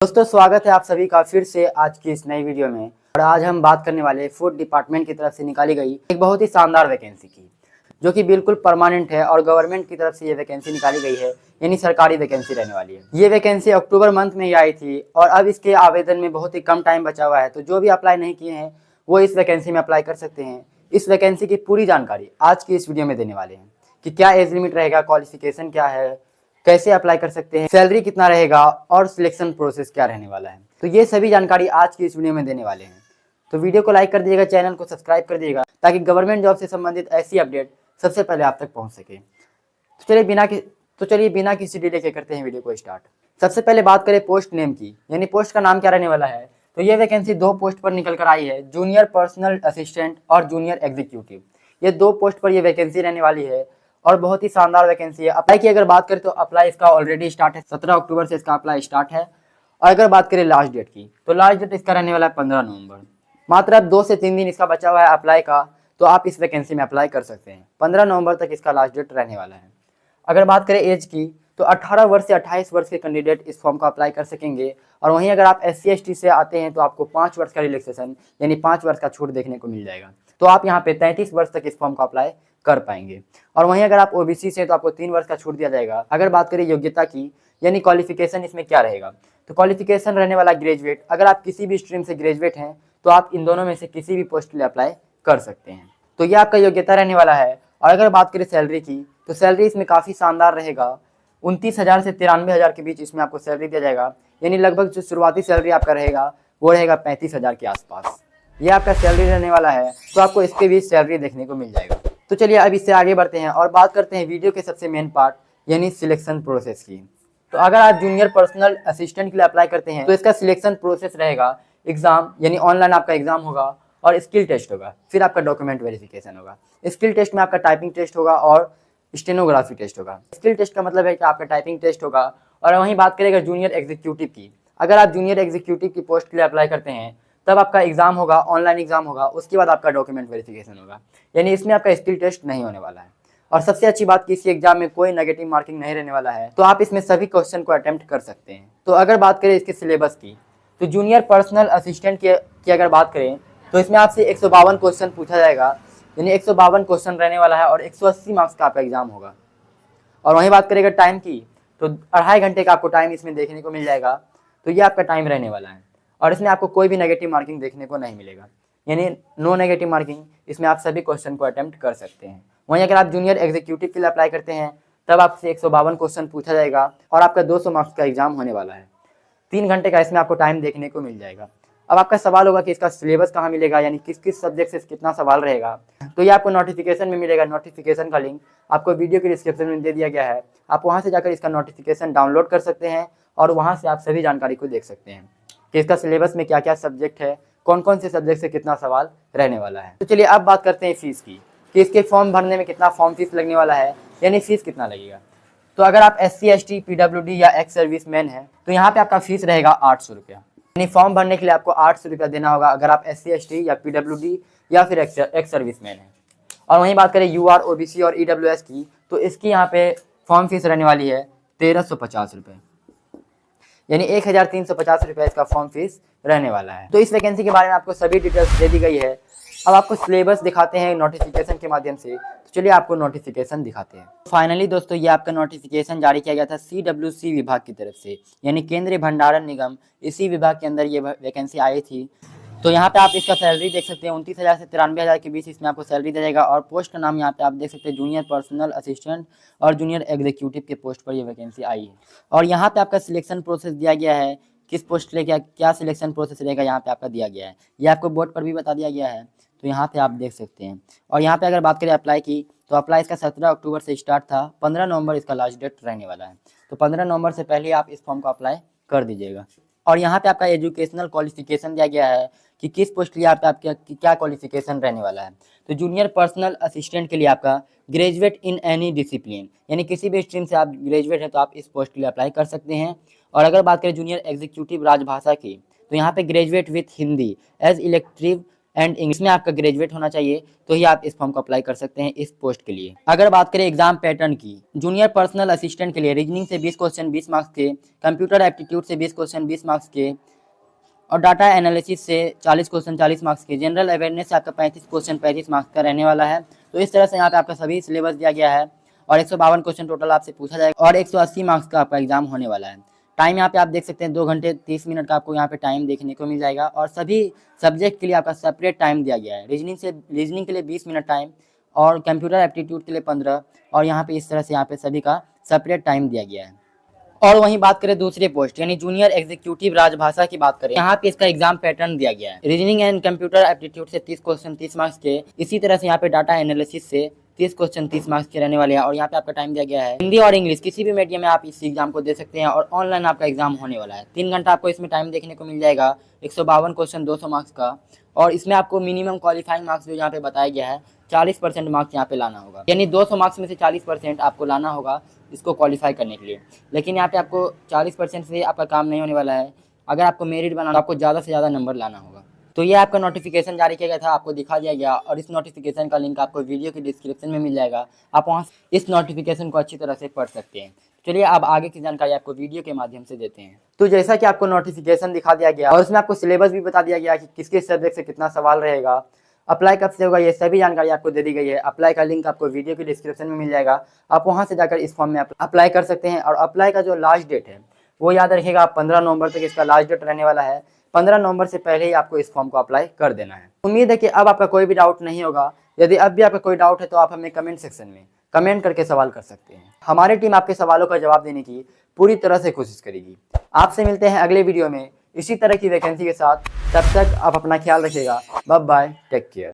दोस्तों स्वागत है आप सभी का फिर से आज की इस नई वीडियो में। और आज हम बात करने वाले फूड डिपार्टमेंट की तरफ से निकाली गई एक बहुत ही शानदार वैकेंसी की, जो कि बिल्कुल परमानेंट है और गवर्नमेंट की तरफ से ये वैकेंसी निकाली गई है, यानी सरकारी वैकेंसी रहने वाली है। ये वैकेंसी अक्टूबर मंथ में ही आई थी और अब इसके आवेदन में बहुत ही कम टाइम बचा हुआ है, तो जो भी अप्लाई नहीं किए हैं वो इस वैकेंसी में अप्लाई कर सकते हैं। इस वैकेंसी की पूरी जानकारी आज की इस वीडियो में देने वाले हैं कि क्या एज लिमिट रहेगा, क्वालिफिकेशन क्या है, कैसे अप्लाई कर सकते हैं, सैलरी कितना रहेगा और सिलेक्शन प्रोसेस क्या रहने वाला है। तो ये सभी जानकारी आज की इस वीडियो में देने वाले हैं। तो वीडियो को लाइक कर दीजिएगा, चैनल को सब्सक्राइब कर दीजिएगा ताकि गवर्नमेंट जॉब से संबंधित ऐसी अपडेट सबसे पहले आप तक पहुंच सके। तो चलिए बिना किसी डिले के करते हैं वीडियो को स्टार्ट। सबसे पहले बात करें पोस्ट नेम की, यानी पोस्ट का नाम क्या रहने वाला है। तो ये वैकेंसी दो पोस्ट पर निकल कर आई है, जूनियर पर्सनल असिस्टेंट और जूनियर एग्जीक्यूटिव। ये दो पोस्ट पर ये वैकेंसी रहने वाली है और बहुत ही शानदार वैकेंसी है। अप्लाई की अगर बात करें तो अप्लाई इसका ऑलरेडी स्टार्ट है, 17 अक्टूबर से इसका अप्लाई स्टार्ट है। और अगर बात करें लास्ट डेट की, तो लास्ट डेट इसका रहने वाला है 15 नवंबर। मात्र अब 2 से 3 दिन इसका बचा हुआ है अप्लाई का, तो आप इस वैकेंसी में अप्लाई कर सकते हैं। 15 नवंबर तक इसका लास्ट डेट रहने वाला है। अगर बात करें एज की, तो 18 वर्ष से 28 वर्ष के कैंडिडेट इस फॉर्म को अप्लाई कर सकेंगे। और वहीं अगर आप SC/ST से आते हैं तो आपको 5 वर्ष का रिलैक्सेशन यानी 5 वर्ष का छूट देखने को मिल जाएगा। तो आप यहाँ पे 33 वर्ष तक इस फॉर्म को अप्लाई कर पाएंगे। और वहीं अगर आप OBC से तो आपको 3 वर्ष का छूट दिया जाएगा। अगर बात करें योग्यता की, यानी क्वालिफिकेशन इसमें क्या रहेगा, तो क्वालिफिकेशन रहने वाला ग्रेजुएट। अगर आप किसी भी स्ट्रीम से ग्रेजुएट हैं तो आप इन दोनों में से किसी भी पोस्ट के लिए अप्लाई कर सकते हैं। तो ये आपका योग्यता रहने वाला है। और अगर बात करें सैलरी की, तो सैलरी इसमें काफ़ी शानदार रहेगा। 29,000 से 93,000 के बीच इसमें आपको सैलरी दिया जाएगा, यानी लगभग जो शुरुआती सैलरी आपका रहेगा वो रहेगा 35,000 के आसपास। ये आपका सैलरी रहने वाला है, तो आपको इसके बीच सैलरी देखने को मिल जाएगा। तो चलिए अब इससे आगे बढ़ते हैं और बात करते हैं वीडियो के सबसे मेन पार्ट, यानी सिलेक्शन प्रोसेस की। तो अगर आप जूनियर पर्सनल असिस्टेंट के लिए अप्लाई करते हैं तो इसका सिलेक्शन प्रोसेस रहेगा, एग्जाम यानी ऑनलाइन आपका एग्जाम होगा और स्किल टेस्ट होगा, फिर आपका डॉक्यूमेंट वेरिफिकेशन होगा। स्किल टेस्ट में आपका टाइपिंग टेस्ट होगा और स्टेनोग्राफी टेस्ट होगा। स्किल टेस्ट का मतलब है कि आपका टाइपिंग टेस्ट होगा। और वहीं बात करेगा जूनियर एग्जीक्यूटिव की, अगर आप जूनियर एग्जीक्यूटिव की पोस्ट के लिए अप्लाई करते हैं तब आपका एग्जाम होगा, ऑनलाइन एग्जाम होगा, उसके बाद आपका डॉक्यूमेंट वेरिफिकेशन होगा, यानी इसमें आपका स्किल टेस्ट नहीं होने वाला है। और सबसे अच्छी बात कि इस एग्जाम में कोई नेगेटिव मार्किंग नहीं रहने वाला है, तो आप इसमें सभी क्वेश्चन को अटेम्प्ट कर सकते हैं। तो अगर बात करें इसके सिलेबस की, तो जूनियर पर्सनल असिस्टेंट की अगर बात करें तो इसमें आपसे 152 क्वेश्चन पूछा जाएगा, यानी 152 क्वेश्चन रहने वाला है और 180 मार्क्स का आपका एग्जाम होगा। और वहीं बात करेगा टाइम की, तो 2.5 घंटे का आपको टाइम इसमें देखने को मिल जाएगा। तो ये आपका टाइम रहने वाला है और इसमें आपको कोई भी नेगेटिव मार्किंग देखने को नहीं मिलेगा, यानी नो नेगेटिव मार्किंग। इसमें आप सभी क्वेश्चन को अटेम्प्ट कर सकते हैं। वहीं अगर आप जूनियर एग्जीक्यूटिव के लिए अप्लाई करते हैं तब आपसे 152 क्वेश्चन पूछा जाएगा और आपका 200 मार्क्स का एग्जाम होने वाला है। 3 घंटे का इसमें आपको टाइम देखने को मिल जाएगा। अब आपका सवाल होगा कि इसका सिलेबस कहाँ मिलेगा, यानी किस किस सब्जेक्ट से कितना सवाल रहेगा। तो ये आपको नोटिफिकेशन में मिलेगा। नोटिफिकेशन का लिंक आपको वीडियो के डिस्क्रिप्शन में दे दिया गया है, आप वहाँ से जाकर इसका नोटिफिकेशन डाउनलोड कर सकते हैं और वहाँ से आप सभी जानकारी को देख सकते हैं कि इसका सिलेबस में क्या क्या सब्जेक्ट है, कौन कौन से सब्जेक्ट से कितना सवाल रहने वाला है। तो चलिए अब बात करते हैं फीस की, कि इसके फॉर्म भरने में कितना फॉर्म फीस लगने वाला है, यानी फीस कितना लगेगा। तो अगर आप SC/ST, PWD या एक्स सर्विस मैन है तो यहाँ पे आपका फीस रहेगा 800 रुपया, यानी फॉर्म भरने के लिए आपको 800 रुपया देना होगा अगर आप SC/ST या PWD या फिर एक्स सर्विस मैन है। और वहीं बात करें UR, OBC और EWS की, तो इसकी यहाँ पे फॉर्म फीस रहने वाली है 1350 रुपये, यानी 1350 रुपये इसका फॉर्म फीस रहने वाला है। तो इस वैकेंसी के बारे में आपको सभी डिटेल्स दे दी गई है। अब आपको सिलेबस दिखाते हैं नोटिफिकेशन के माध्यम से। तो चलिए आपको नोटिफिकेशन दिखाते हैं। फाइनली दोस्तों ये आपका नोटिफिकेशन जारी किया गया था CWC विभाग की तरफ से, यानी केंद्रीय भंडारण निगम, इसी विभाग के अंदर ये वैकेंसी आई थी। तो यहाँ पे आप इसका सैलरी देख सकते हैं, 29,000 से 93,000 के बीच इसमें आपको सैलरी दिया जाएगा। और पोस्ट का नाम यहाँ पे आप देख सकते हैं, जूनियर पर्सनल असिस्टेंट और जूनियर एग्जीक्यूटिव के पोस्ट पर ये वैकेंसी आई है। और यहाँ पे आपका सिलेक्शन प्रोसेस दिया गया है, किस पोस्ट के लिए क्या सिलेक्शन प्रोसेस रहेगा यहाँ पे आपका दिया गया है। ये आपको बोर्ड पर भी बता दिया गया है, तो यहाँ पे आप देख सकते हैं। और यहाँ पे अगर बात करें अप्लाई की, तो अप्लाई इसका 17 अक्टूबर से स्टार्ट था, 15 नवंबर इसका लास्ट डेट रहने वाला है। तो 15 नवंबर से पहले आप इस फॉर्म को अप्लाई कर दीजिएगा। और यहाँ पे आपका एजुकेशनल क्वालिफिकेशन दिया गया है कि किस पोस्ट के लिए आपका क्या क्वालिफिकेशन रहने वाला है। तो जूनियर पर्सनल असिस्टेंट के लिए आपका ग्रेजुएट इन एनी डिसिप्लिन, यानी किसी भी स्ट्रीम से आप ग्रेजुएट हैं तो आप इस पोस्ट के लिए अप्लाई कर सकते हैं। और अगर बात करें जूनियर एग्जीक्यूटिव राजभाषा की, तो यहाँ पे graduate with Hindi as elective and English में आपका ग्रेजुएट होना चाहिए, तो ही आप इस फॉर्म को अप्लाई कर सकते हैं इस पोस्ट के लिए। अगर बात करें एग्जाम पैटर्न की, जूनियर पर्सनल असिस्टेंट के लिए रीजनिंग से 20 क्वेश्चन 20 मार्क्स के, कंप्यूटर एप्टीट्यूड से 20 क्वेश्चन 20 मार्क्स के, और डाटा एनालिसिस से 40 क्वेश्चन 40 मार्क्स के, जनरल अवेयरनेस से आपका 35 क्वेश्चन 35 मार्क्स का रहने वाला है। तो इस तरह से यहाँ पे आपका सभी सिलेबस दिया गया है और 152 क्वेश्चन टोटल आपसे पूछा जाएगा और 180 मार्क्स का आपका एग्जाम होने वाला है। टाइम यहाँ पे आप देख सकते हैं 2 घंटे 30 मिनट का आपको यहाँ पे टाइम देखने को मिल जाएगा और सभी सब्जेक्ट के लिए आपका सेपरेट टाइम दिया गया है। रीजनिंग के लिए 20 मिनट टाइम और कंप्यूटर एप्टीट्यूड के लिए 15 और यहाँ पे इस तरह से यहाँ पे सभी का सेपरेट टाइम दिया गया है। और वहीं बात करें दूसरे पोस्ट यानी जूनियर एग्जीक्यूटिव राजभाषा की बात करें, यहाँ पे इसका एग्जाम पैटर्न दिया गया है। रीजनिंग एंड कंप्यूटर एप्टीट्यूड से 30 क्वेश्चन 30 मार्क्स के, इसी तरह से यहाँ पे डाटा एनालिसिस से 30 क्वेश्चन 30 मार्क्स के रहने वाले हैं और यहाँ पे आपका टाइम दिया गया है। हिंदी और इंग्लिश किसी भी मीडियम में आप इस एग्जाम को दे सकते हैं और ऑनलाइन आपका एग्जाम होने वाला है। 3 घंटा आपको इसमें टाइम देखने को मिल जाएगा, 152 क्वेश्चन 200 मार्क्स का, और इसमें आपको मिनिमम क्वालिफाइंग मार्क्स जो यहाँ पे बताया गया है 40% मार्क्स यहाँ पे लाना होगा, यानी 200 मार्क्स में से 40% आपको लाना होगा इसको क्वालिफाई करने के लिए। लेकिन यहाँ पे आपको 40% से आपका काम नहीं होने वाला है, अगर आपको मेरिट बनाना तो आपको ज़्यादा से ज़्यादा नंबर लाना होगा। तो ये आपका नोटिफिकेशन जारी किया गया था, आपको दिखा दिया गया और इस नोटिफिकेशन का लिंक आपको वीडियो की डिस्क्रिप्शन में मिल जाएगा, आप वहाँ इस नोटिफिकेशन को अच्छी तरह से पढ़ सकते हैं। चलिए अब आगे की जानकारी आपको वीडियो के माध्यम से देते हैं। तो जैसा कि आपको नोटिफिकेशन दिखा दिया गया और उसमें आपको सिलेबस भी बता दिया गया कि किस किस सब्जेक्ट से कितना सवाल रहेगा, अप्लाई कब से होगा, ये सभी जानकारी आपको दे दी गई है। अप्लाई का लिंक आपको वीडियो की डिस्क्रिप्शन में मिल जाएगा, आप वहां से जाकर इस फॉर्म में अप्लाई कर सकते हैं। और अप्लाई का जो लास्ट डेट है वो याद रखिएगा, 15 नवंबर तक इसका लास्ट डेट रहने वाला है। 15 नवंबर से पहले ही आपको इस फॉर्म को अप्लाई कर देना है। उम्मीद है कि अब आपका कोई भी डाउट नहीं होगा। यदि अब भी आपका कोई डाउट है तो आप हमें कमेंट सेक्शन में कमेंट करके सवाल कर सकते हैं। हमारी टीम आपके सवालों का जवाब देने की पूरी तरह से कोशिश करेगी। आपसे मिलते हैं अगले वीडियो में इसी तरह की वैकेंसी के साथ। तब तक आप अपना ख्याल रखिएगा। Bye bye, take care.